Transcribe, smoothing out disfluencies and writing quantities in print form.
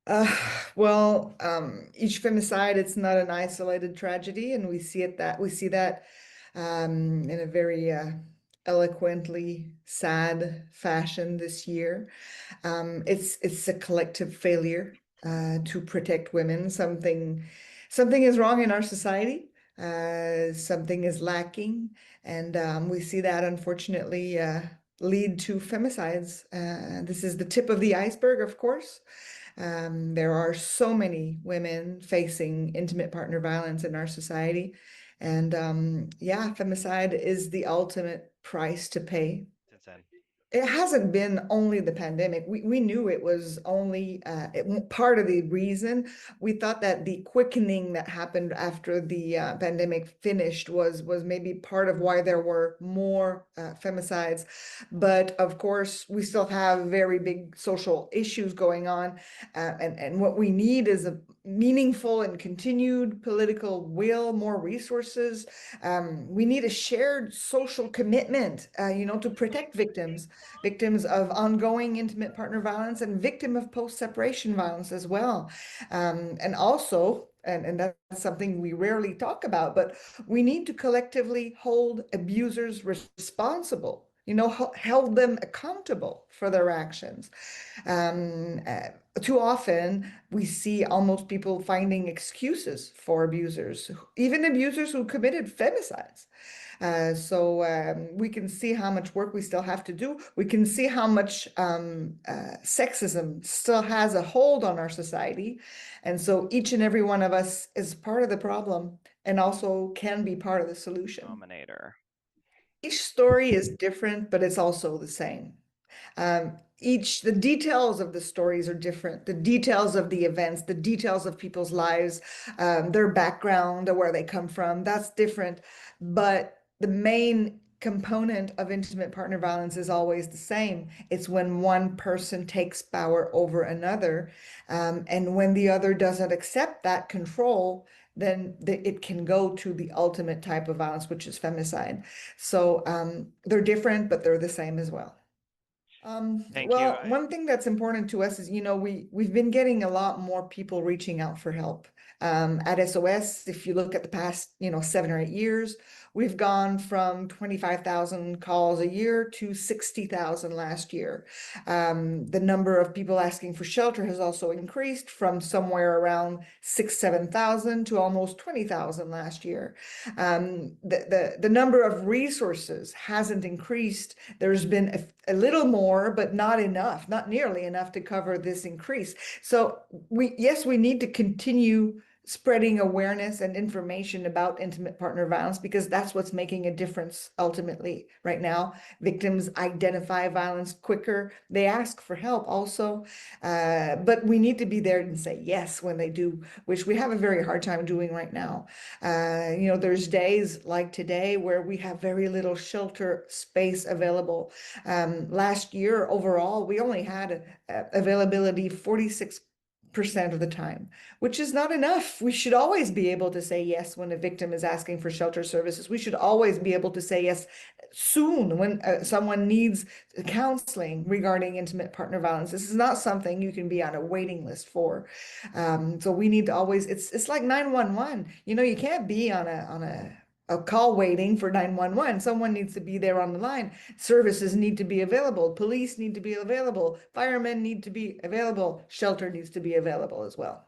Uh, each femicide, it's not an isolated tragedy, and we see that in a very eloquently sad fashion this year. It's a collective failure to protect women. Something is wrong in our society. Something is lacking, and we see that unfortunately lead to femicides. This is the tip of the iceberg, of course. There are so many women facing intimate partner violence in our society. And yeah, femicide is the ultimate price to pay. It's insane. It hasn't been only the pandemic. We knew it was only part of the reason. We thought that the quickening that happened after the pandemic finished was maybe part of why there were more femicides. But of course, we still have very big social issues going on. And what we need is a meaningful and continued political will, more resources. We need a shared social commitment, to protect victims of ongoing intimate partner violence and victim of post-separation violence as well. And also, and that's something we rarely talk about, but we need to collectively hold abusers responsible, held them accountable for their actions. Um, uh, Too often, we see almost people finding excuses for abusers, even abusers who committed femicides. We can see how much work we still have to do. We can see how much sexism still has a hold on our society. And so each and every one of us is part of the problem and also can be part of the solution. Dominator. Each story is different, but it's also the same. The details of the stories are different. The details of the events, the details of people's lives, their background, or where they come from, that's different. But the main component of intimate partner violence is always the same. It's when one person takes power over another, and when the other doesn't accept that control, then it can go to the ultimate type of violence, which is femicide. So they're different, but they're the same as well. Thank you. Well, one thing that's important to us is, we've been getting a lot more people reaching out for help. At SOS, if you look at the past, 7 or 8 years, we've gone from 25,000 calls a year to 60,000 last year. The number of people asking for shelter has also increased from somewhere around 7,000 to almost 20,000 last year. The number of resources hasn't increased. There's been a little more, but not enough, not nearly enough to cover this increase. So we need to continue spreading awareness and information about intimate partner violence because that's what's making a difference ultimately right now. Victims identify violence quicker. They ask for help also, but we need to be there and say yes when they do, which we have a very hard time doing right now. There's days like today where we have very little shelter space available. Last year, overall, we only had availability 46% of the time, which is not enough. We should always be able to say yes when a victim is asking for shelter services. We should always be able to say yes soon when someone needs counseling regarding intimate partner violence. This is not something you can be on a waiting list for. So we need to always, it's like 911. You can't be on a call waiting for 911. Someone needs to be there on the line. Services need to be available. Police need to be available. Firemen need to be available. Shelter needs to be available as well.